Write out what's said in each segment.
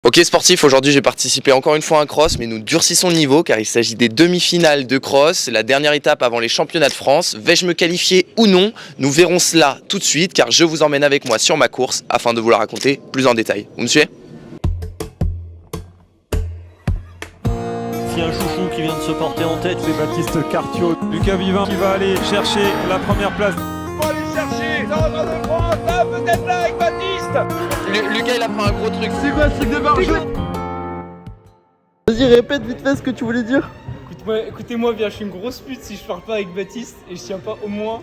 Ok sportif, aujourd'hui j'ai participé encore une fois à un cross, mais nous durcissons le niveau car il s'agit des demi-finales de cross, la dernière étape avant les championnats de France. Vais-je me qualifier ou non? Nous verrons cela tout de suite car je vous emmène avec moi sur ma course afin de vous la raconter plus en détail. Vous me suivez? Un chouchou qui vient de se porter en tête, c'est Baptiste Cartiot. Lucas Vivin qui va aller chercher la première place. On va aller chercher l'ordre de France, là, peut-être là avec Baptiste. Lucas il a fait un gros truc. C'est quoi ce truc de barjot? Vas-y, répète vite fait ce que tu voulais dire. Écoutez-moi bien, je suis une grosse pute si je parle pas avec Baptiste et je tiens pas au moins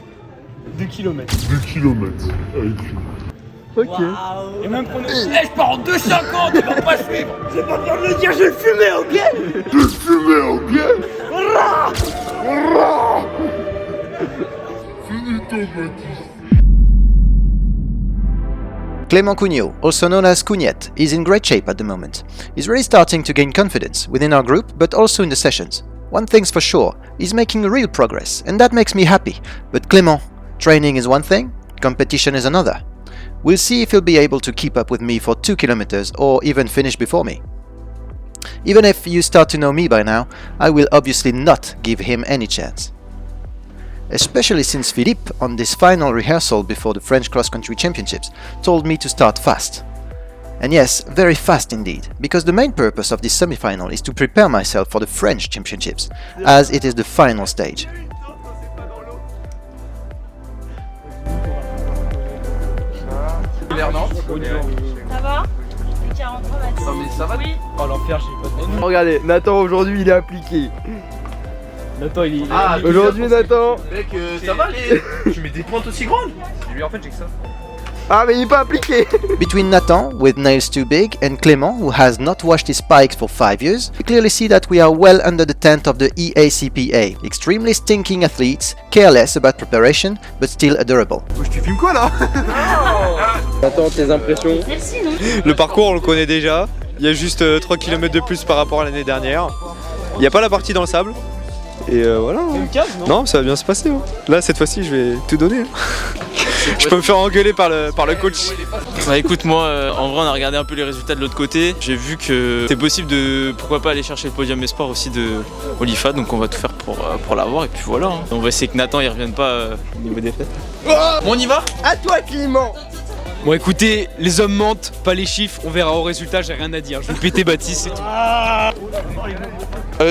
2 km. 2 km avec lui. Ok. Wow. Et même prenez... je pars en 2,50, tu vas pas suivre. J'ai pas peur de le dire, je vais le fumer, ok? Je vais le fumer, ok? Finito, Baptiste. Clément Cugnot, also known as Cugnet, is in great shape at the moment. He's really starting to gain confidence within our group, but also in the sessions. One thing's for sure, he's making real progress, and that makes me happy. But Clément, training is one thing, competition is another. We'll see if he'll be able to keep up with me for 2 kilometers or even finish before me. Even if you start to know me by now, I will obviously not give him any chance. Especially since Philippe, on this final rehearsal before the French cross-country championships, told me to start fast. And yes, very fast indeed, because the main purpose of this semi-final is to prepare myself for the French championships, as it is the final stage. Ça va? 43 Baptiste. Non mais ça va? Oui. Oh l'enfer, j'ai pas de... Regardez, Nathan aujourd'hui il est appliqué. Nathan il est... Ah, Aujourd'hui Nathan. Mec, ça va les... Tu mets des pointes aussi grandes? Lui en fait j'ai que ça. Ah mais il est pas appliqué. Between Nathan, with nails too big, and Clément, who has not washed his spikes for 5 years, we clearly see that we are well under the tent of the EACPA. Extremely stinking athletes, careless about preparation, but still adorable. Tu filmes quoi là? Nathan, tes impressions? Merci, non? Le parcours on le connaît déjà. Il y a juste 3 km de plus par rapport à l'année dernière. Il n'y a pas la partie dans le sable. Et voilà. C'est une cave, non? Non, ça va bien se passer. Hein. Là, cette fois-ci, je vais tout donner. Hein. Je peux me faire engueuler par le coach. Bah écoute, moi en vrai on a regardé un peu les résultats de l'autre côté. J'ai vu que c'est possible de pourquoi pas aller chercher le podium espoir aussi de Olifa, donc on va tout faire pour l'avoir et puis voilà. Hein. On va essayer que Nathan il revienne pas au niveau des fêtes. Bon, on y va? À toi Clément. Bon écoutez, les hommes mentent, pas les chiffres, on verra au résultat, j'ai rien à dire. Je vais péter Baptiste et tout.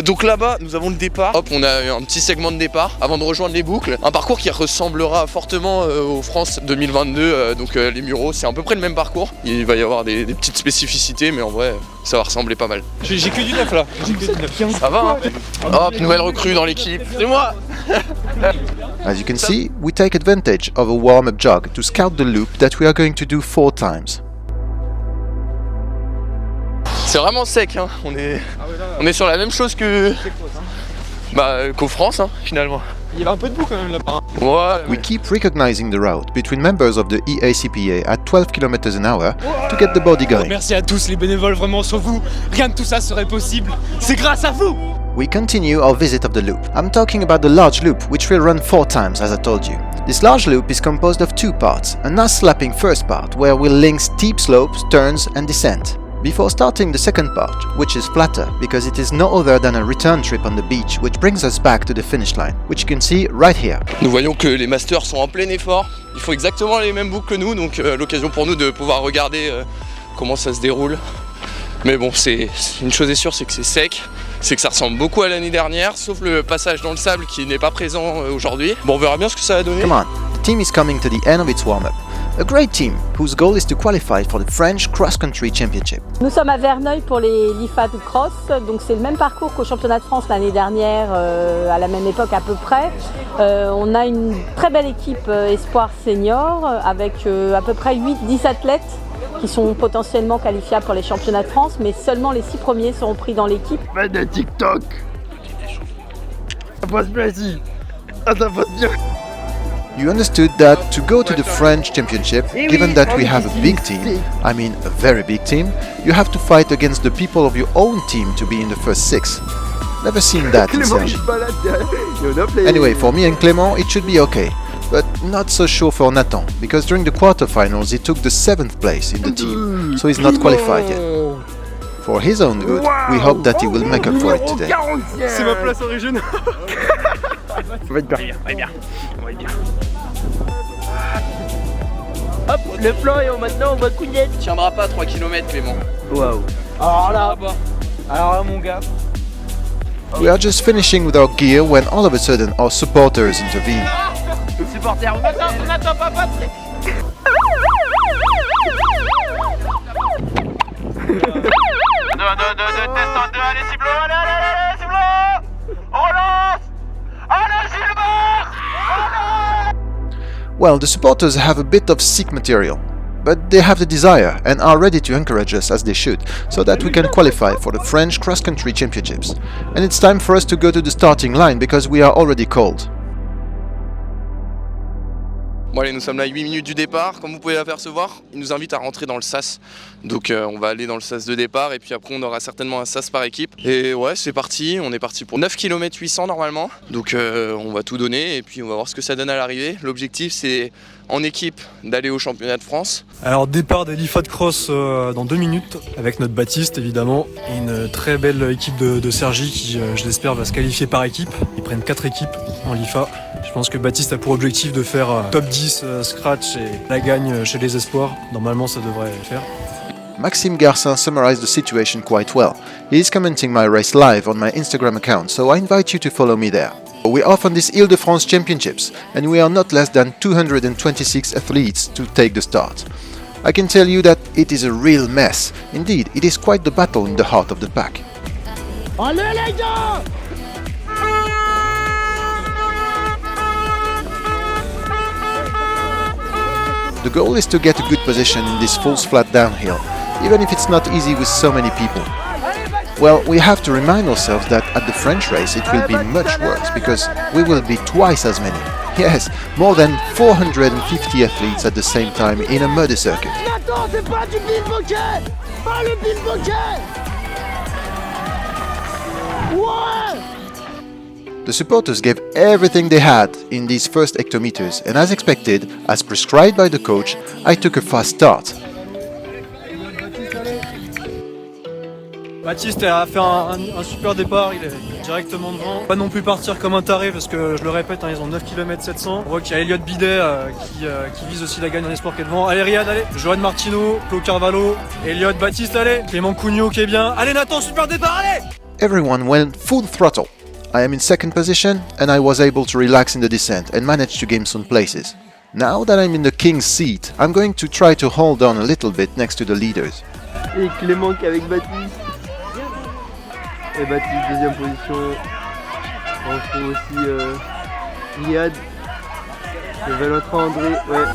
Donc là-bas, nous avons le départ. Hop, on a un petit segment de départ avant de rejoindre les boucles. Un parcours qui ressemblera fortement aux France 2022. Donc les Mureaux, c'est à peu près le même parcours. Il va y avoir des petites spécificités, mais en vrai, ça va ressembler pas mal. J'ai que du neuf là. J'ai que du neuf. Ça va, hein? Hop, nouvelle recrue dans l'équipe. C'est moi! As you can see, we take advantage of a warm-up jog to scout the loop that we are going to do 4 times. C'est vraiment sec, hein. On est sur la même chose que qu'aux France, hein, finalement. Il y avait un peu de boue quand même là-bas. Ouais. We keep recognizing the route between members of the EACPA at 12 km an hour to get the body going. Merci à tous les bénévoles, vraiment sans vous, rien de tout ça serait possible. C'est grâce à vous! We continue our visit of the loop. I'm talking about the large loop, which will run 4 times, as I told you. This large loop is composed of 2 parts, an ass-slapping first part, where we'll link steep slopes, turns and descent, before starting the second part, which is flatter, because it is no other than a return trip on the beach, which brings us back to the finish line, which you can see right here. Nous voyons que les masters sont en plein effort. Ils font exactement les mêmes boucles que nous, donc l'occasion pour nous de pouvoir regarder comment ça se déroule. Mais bon, c'est une chose est sûre, c'est que c'est sec, c'est que ça ressemble beaucoup à l'année dernière, sauf le passage dans le sable qui n'est pas présent aujourd'hui. Bon, on verra bien ce que ça va donner. Come on, the team is coming to the end of its warm-up. A great team, whose goal is to qualify for the French Cross-Country Championship. Nous sommes à Verneuil pour les l'IFA de cross, donc c'est le même parcours qu'au championnat de France l'année dernière, à la même époque à peu près. On a une très belle équipe espoir senior avec à peu près 8-10 athlètes qui sont potentiellement qualifiables pour les championnats de France, mais seulement les 6 premiers seront pris dans l'équipe. Fais de TikTok. Ça passe bien ici. Ah ça passe bien. You understood that to go to the French Championship, given that we have a big team, I mean a very big team, you have to fight against the people of your own team to be in the first 6. Never seen that in Serge. Anyway, for me and Clément, it should be okay. But not so sure for Nathan, because during the quarterfinals he took the 7th place in the team, so he's not qualified yet. For his own good, we hope that he will make up for it today. C'est ma place originale. On va être bien. Hop, le plan et maintenant on va Cougnet. Tu tiendras pas 3 km Clément. Waouh. Alors là mon gars. We are just finishing with our gear when all of a sudden our supporters intervene. Supporter, on attend pas Patrick. 2, descend 2, allez Ciblo, allez Ciblo. On relance. Allez Gilbert. Well, the supporters have a bit of sick material, but they have the desire and are ready to encourage us as they should, so that we can qualify for the French cross-country championships. And it's time for us to go to the starting line because we are already cold. Bon allez, nous sommes là à 8 minutes du départ, comme vous pouvez l'apercevoir, ils nous invitent à rentrer dans le sas. Donc on va aller dans le sas de départ et puis après on aura certainement un sas par équipe. Et ouais, c'est parti, on est parti pour 9 km 800 normalement. Donc on va tout donner et puis on va voir ce que ça donne à l'arrivée. L'objectif c'est en équipe d'aller au championnat de France. Alors départ des l'IFA de cross dans 2 minutes avec notre Baptiste évidemment et une très belle équipe de Cergy qui je l'espère va se qualifier par équipe. Ils prennent 4 équipes en l'IFA. Je pense que Baptiste a pour objectif de faire top 10 scratch et la gagne chez les espoirs. Normalement ça devrait le faire. Maxime Garcin summarized the situation quite well. He is commenting my race live on my Instagram account, so I invite you to follow me there. We're off on this Île-de-France Championships, and we are not less than 226 athletes to take the start. I can tell you that it is a real mess. Indeed, it is quite the battle in the heart of the pack. Allez les gars. The goal is to get a good position in this false flat downhill, even if it's not easy with so many people. Well, we have to remind ourselves that at the French race it will be much worse, because we will be twice as many. Yes, more than 450 athletes at the same time in a muddy circuit. Attends, c'est pas du bilboquet. Pas le bilboquet. Ouais. The supporters gave everything they had in these first hectometers, and as expected, as prescribed by the coach, I took a fast start. Baptiste a fait un super départ, il est directement devant. Pas non plus partir comme un taré parce que je le répète, ils ont 9 km 700. On voit qu'il y a Elliot Bidet qui vise aussi la gagne en espoir qui est devant. Allez Riyad, allez. Johan Martino, Claude Carvalho, Elliot, Baptiste, allez. Clément Cugnot qui est bien. Allez Nathan, super départ, allez. Everyone went full throttle. I am in second position and I was able to relax in the descent and manage to gain some places. Now that I'm in the king's seat, I'm going to try to hold on a little bit next to the leaders. Et Clément qui est avec Baptiste. Et Baptiste deuxième position. On trouve aussi Riyad. Et Valentin André, ouais.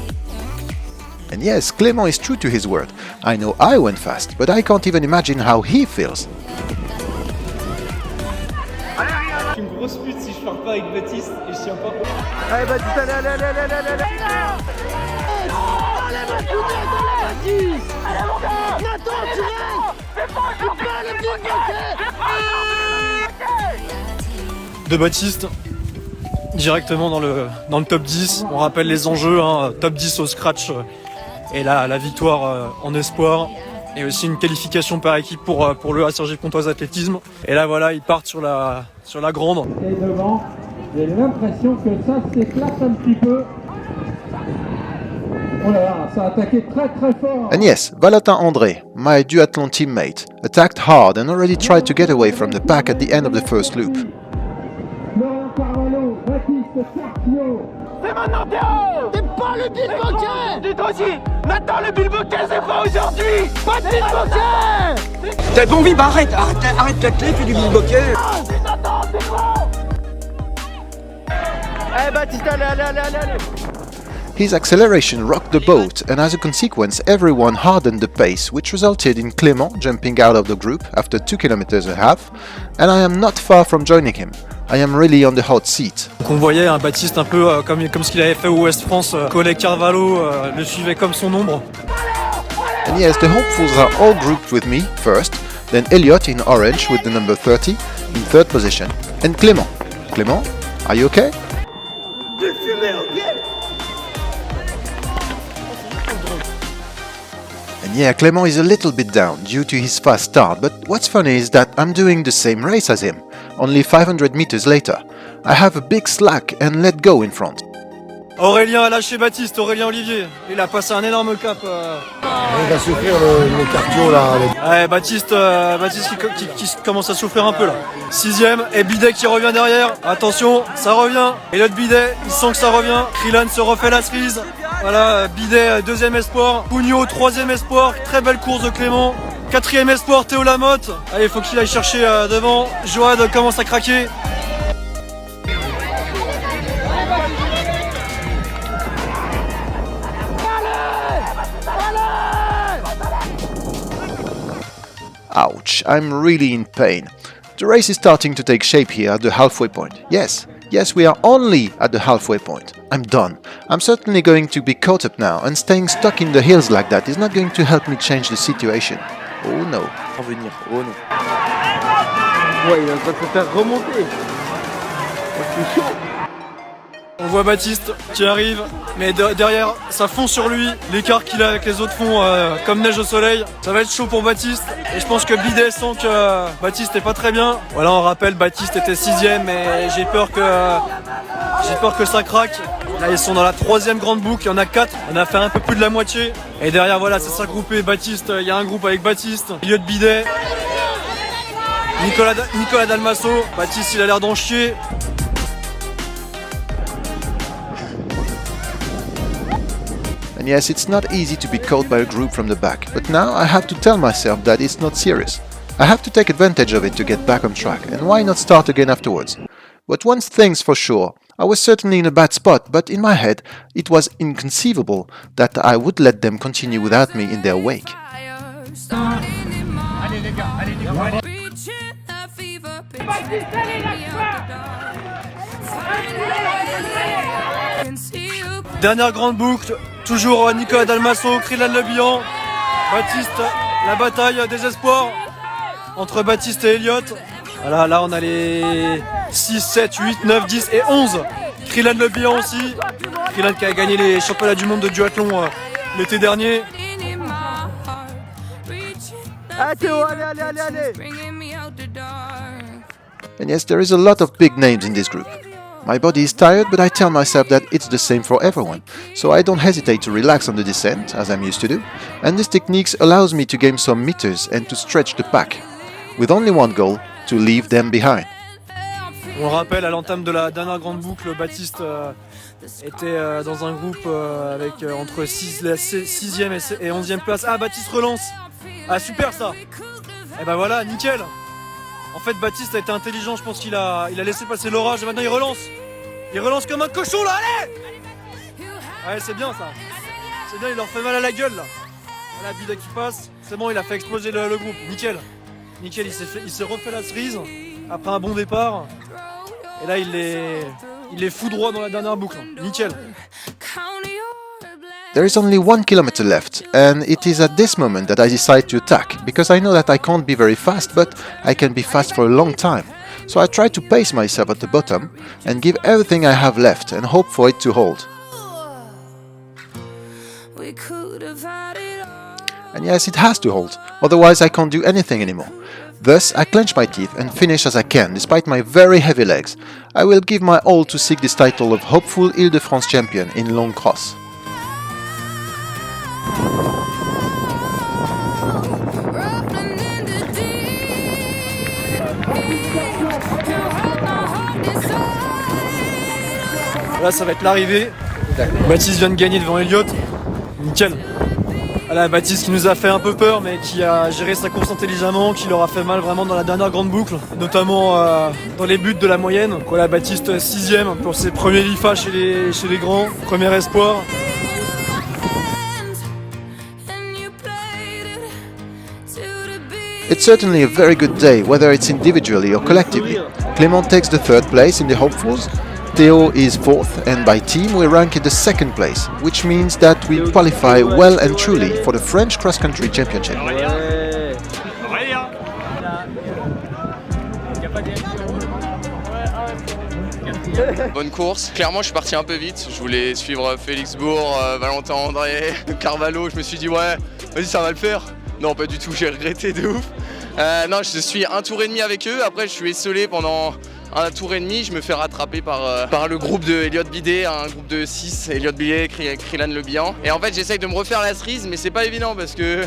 And yes, Clément is true to his word. I know I went fast, but I can't even imagine how he feels. Une grosse pute si je pars pas avec Baptiste et je tiens pas. Allez Baptiste, allez. Allez mon gars. Nathan, direct. C'est pas le bilboquet. De Baptiste, directement dans le top 10. On rappelle les enjeux, top 10 au scratch et la victoire en espoir. Et aussi une qualification par équipe pour le Cergy Pontoise Athlétisme. Et là voilà, ils partent sur la grande. Et devant, j'ai l'impression que ça s'éclate un petit peu. Oh là là, ça a attaqué très fort. And yes, Valentin André, my duathlon teammate, attacked hard and already tried to get away from the pack at the end of the first loop. Laurent Carvalho, Baptiste Sartio. C'est maintenant Théo. C'est pas le bilboquet. Dis-toi aussi. Nathan, le bilboquet, c'est pas aujourd'hui. Pas de bilboquet. T'as bon vie, bah arrête ta clé, fais du bilboquet. C'est Nathan, c'est quoi? Allez Baptiste, allez. His acceleration rocked the boat, and as a consequence, everyone hardened the pace, which resulted in Clément jumping out of the group after 2 km and a half, and I am not far from joining him. I am really on the hot seat. Donc on voyait un Baptiste un peu comme ce qu'il avait fait au West France, collègue Carvalho le suivait comme son ombre. And yes, the hopefuls are all grouped with me first, then Elliot in orange with the number 30 in third position, and Clément. Clément, are you okay? And yeah, Clément is a little bit down due to his fast start, but what's funny is that I'm doing the same race as him, only 500 meters later. I have a big slack and let go in front. Aurélien a lâché Baptiste, Aurélien Olivier. Il a passé un énorme cap. Il va souffrir le cardio là. Ouais, Baptiste qui commence à souffrir un peu là. 6ème et Bidet qui revient derrière. Attention, ça revient. Et l'autre Bidet, il sent que ça revient. Krilan se refait la cerise. Voilà, Bidet, 2e espoir. Cugnot, 3e espoir. Très belle course de Clément. 4e espoir, Théo Lamotte. Allez, il faut qu'il aille chercher devant. Joad commence à craquer. Ouch, I'm really in pain. The race is starting to take shape here at the halfway point. Yes, we are only at the halfway point. I'm done. I'm certainly going to be caught up now, and staying stuck in the hills like that is not going to help me change the situation. Oh no. Revenir, oh non. Ouais, il est en train de se faire remonter. C'est chaud. On voit Baptiste qui arrive, mais derrière ça fond sur lui, l'écart qu'il a avec les autres fond comme neige au soleil. Ça va être chaud pour Baptiste et je pense que Bidet sent que Baptiste est pas très bien. Voilà, on rappelle, Baptiste était 6ème mais j'ai peur que ça craque. Là ils sont dans la 3ème grande boucle, il y en a 4, on a fait un peu plus de la moitié. Et derrière voilà, c'est ça groupé, Baptiste, il y a un groupe avec Baptiste, milieu de Bidet, Nicolas Dalmasso, Baptiste il a l'air d'en chier. And yes, it's not easy to be caught by a group from the back, but now I have to tell myself that it's not serious. I have to take advantage of it to get back on track, and why not start again afterwards? But one thing's for sure, I was certainly in a bad spot, but in my head it was inconceivable that I would let them continue without me in their wake. Dernière grande boucle, toujours Nicolas Dalmasso, Krilan Lebihan, Baptiste, la bataille des espoirs entre Baptiste et Elliott. Voilà, là on a les 6, 7, 8, 9, 10 et 11. Krilan Lebihan aussi, Krilan qui a gagné les championnats du monde de duathlon l'été dernier. Ah Théo, allez. And yes, there is a lot of big names in this group. My body is tired, but I tell myself that it's the same for everyone, so I don't hesitate to relax on the descent, as I'm used to do, and this technique allows me to gain some meters and to stretch the pack, with only one goal, to leave them behind. On le rappelle, à l'entame de la dernière grande boucle, Baptiste était dans un groupe avec entre 6e et 11e place. Ah, Baptiste relance. Ah, super ça. Et ben voilà, nickel. En fait, Baptiste a été intelligent, je pense qu'il a laissé passer l'orage et maintenant il relance. Il relance comme un cochon là, allez. Ouais, c'est bien ça. C'est bien, il leur fait mal à la gueule là. Voilà, Bidet qui passe. C'est bon, il a fait exploser le groupe. Nickel. Nickel, il s'est refait la cerise après un bon départ. Et là, il les fout droit dans la dernière boucle. Nickel. There is only 1 kilometer left, and it is at this moment that I decide to attack, because I know that I can't be very fast, but I can be fast for a long time. So I try to pace myself at the bottom and give everything I have left and hope for it to hold. And yes, it has to hold, otherwise I can't do anything anymore. Thus, I clench my teeth and finish as I can, despite my very heavy legs. I will give my all to seek this title of hopeful Île-de-France champion in long cross. Là, ça va être l'arrivée. Baptiste vient de gagner devant Elliott. Nickel. Voilà, Baptiste qui nous a fait un peu peur, mais qui a géré sa course intelligemment, qui leur a fait mal vraiment dans la dernière grande boucle, notamment dans les buts de la moyenne. Voilà, Baptiste 6ème pour ses premiers LIFA chez les grands, premier espoir. It's certainly a very good day, whether it's individually or collectively. Clément takes the 3rd place in the hopefuls, Theo is 4th, and by team we rank in the 2nd place, which means that we qualify well and truly for the French cross-country championship. Bonne course. Clairement, je suis parti un peu vite. Je voulais suivre Félix Bourg, Valentin André, Carvalho. Je me suis dit, ouais, vas-y, ça va le faire. Non, pas du tout, j'ai regretté de ouf. Non, je suis un tour et demi avec eux. Après, je suis esselé pendant un tour et demi. Je me fais rattraper par le groupe de Elliott Bidet, un groupe de 6, Elliott Bidet, Krylan Le Bihan. Et en fait, j'essaye de me refaire la cerise, mais c'est pas évident parce que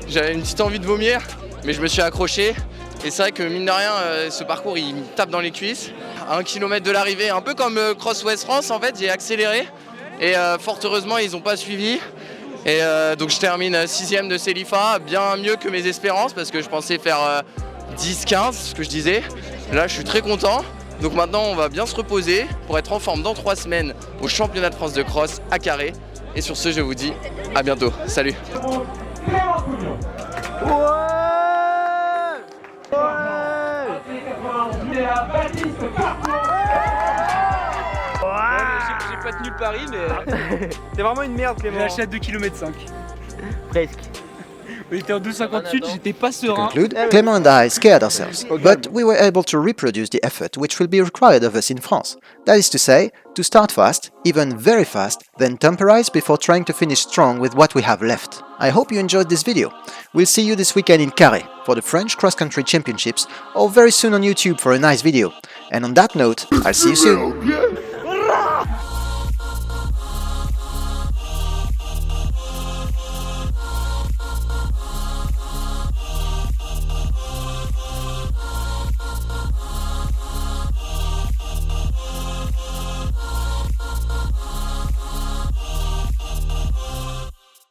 j'avais une petite envie de vomir. Mais je me suis accroché. Et c'est vrai que mine de rien, ce parcours, il me tape dans les cuisses. À 1 km de l'arrivée, un peu comme Cross West France, en fait, j'ai accéléré. Et fort heureusement, ils n'ont pas suivi. Et donc je termine 6ème de Celifa, bien mieux que mes espérances parce que je pensais faire 10-15, ce que je disais. Là, je suis très content. Donc maintenant, on va bien se reposer pour être en forme dans 3 semaines au championnat de France de cross à Carré. Et sur ce, je vous dis à bientôt. Salut. J'ai pas tenu le pari, mais c'est vraiment une merde, Clément. J'ai lâché à 2,5 km. Presque. On était en 2,58, j'étais pas To serein. conclude, Clément and I scared ourselves, but we were able to reproduce the effort which will be required of us in France. That is to say, to start fast, even very fast, then temporize before trying to finish strong with what we have left. I hope you enjoyed this video. We'll see you this weekend in Carré for the French Cross Country Championships, or very soon on YouTube for a nice video. And on that note, I'll see you soon.